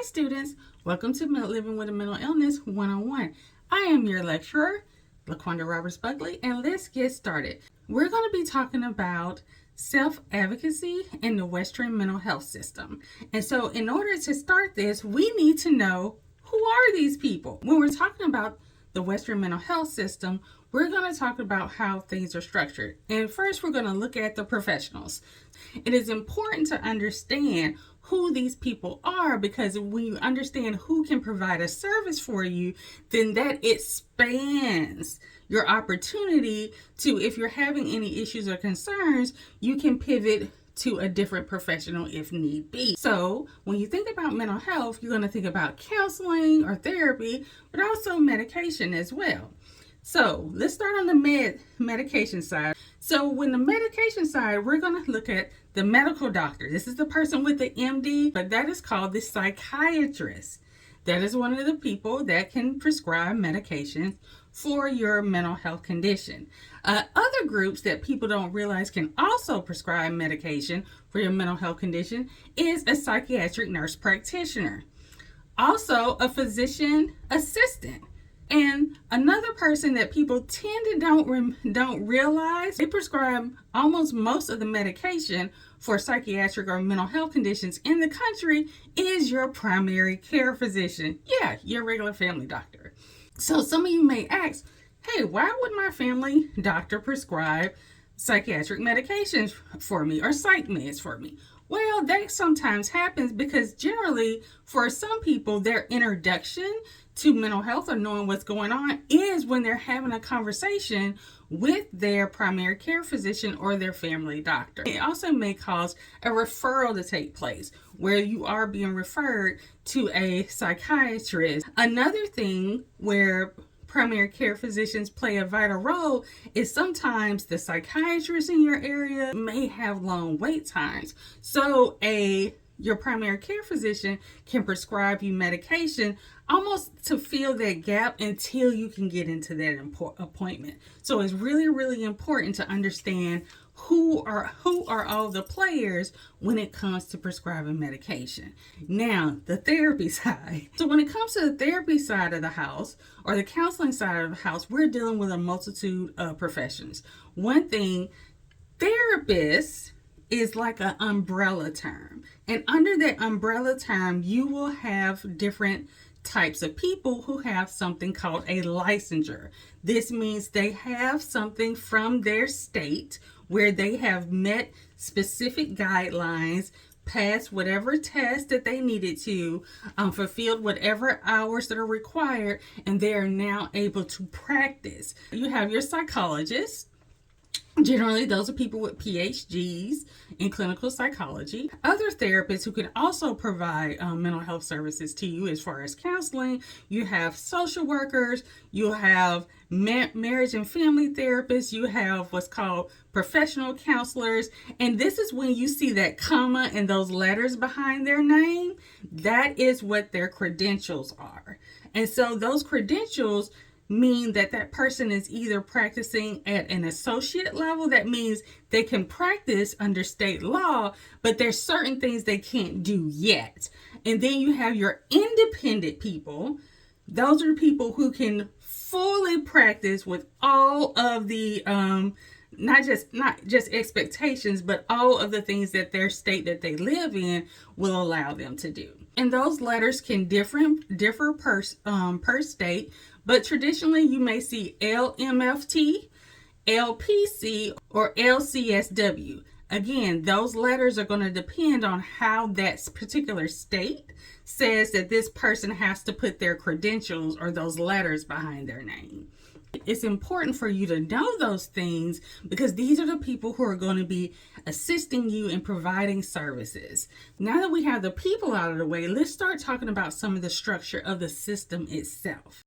Hi students, welcome to Living with a Mental Illness 101. I am your lecturer, Laqwanda Roberts-Buckley, and let's get started. We're going to be talking about self-advocacy in the Western mental health system. And so in order to start this, we need to know, who are these people? When we're talking about the Western mental health system, we're going to talk about how things are structured. And first, we're going to look at the professionals. It is important to understand who these people are, because when you understand who can provide a service for you, then that expands your opportunity to, if you're having any issues or concerns, you can pivot to a different professional if need be. So when you think about mental health, you're going to think about counseling or therapy, but also medication as well. So let's start on the medication side. So when the medication side, we're going to look at the medical doctor. This is the person with the MD, but that is called the psychiatrist. That is one of the people that can prescribe medications for your mental health condition. Other groups that people don't realize can also prescribe medication for your mental health condition is a psychiatric nurse practitioner. Also, a physician assistant. And another person that people tend to don't realize, they prescribe almost most of the medication for psychiatric or mental health conditions in the country, is your primary care physician. Yeah, your regular family doctor. So some of you may ask, hey, why would my family doctor prescribe psychiatric medications for me or psych meds for me? Well, that sometimes happens because generally for some people, their introduction to mental health or knowing what's going on is when they're having a conversation with their primary care physician or their family doctor. It also may cause a referral to take place where you are being referred to a psychiatrist. Another thing where primary care physicians play a vital role is sometimes the psychiatrist in your area may have long wait times. So your primary care physician can prescribe you medication almost to fill that gap until you can get into that appointment. So it's really, really important to understand who are all the players when it comes to prescribing medication. Now, the therapy side. So when it comes to the therapy side of the house or the counseling side of the house, we're dealing with a multitude of professions. One thing, therapists is like an umbrella term. And under that umbrella term, you will have different types of people who have something called a licensure. This means they have something from their state where they have met specific guidelines, passed whatever test that they needed to, fulfilled whatever hours that are required, and they are now able to practice. You have your psychologists. Generally, those are people with PhDs in clinical psychology. Other therapists who can also provide mental health services to you as far as counseling. You have social workers. You have marriage and family therapists. You have what's called professional counselors. And this is when you see that comma and those letters behind their name. That is what their credentials are. And so those credentials mean that person is either practicing at an associate level. That means they can practice under state law, but there's certain things they can't do yet. And then you have your independent people. Those are people who can fully practice with all of the not just expectations, but all of the things that their state that they live in will allow them to do. And those letters can differ per state, but traditionally you may see LMFT, LPC, or LCSW. Again, those letters are going to depend on how that particular state says that this person has to put their credentials or those letters behind their name. It's important for you to know those things because these are the people who are going to be assisting you in providing services. Now that we have the people out of the way, let's start talking about some of the structure of the system itself.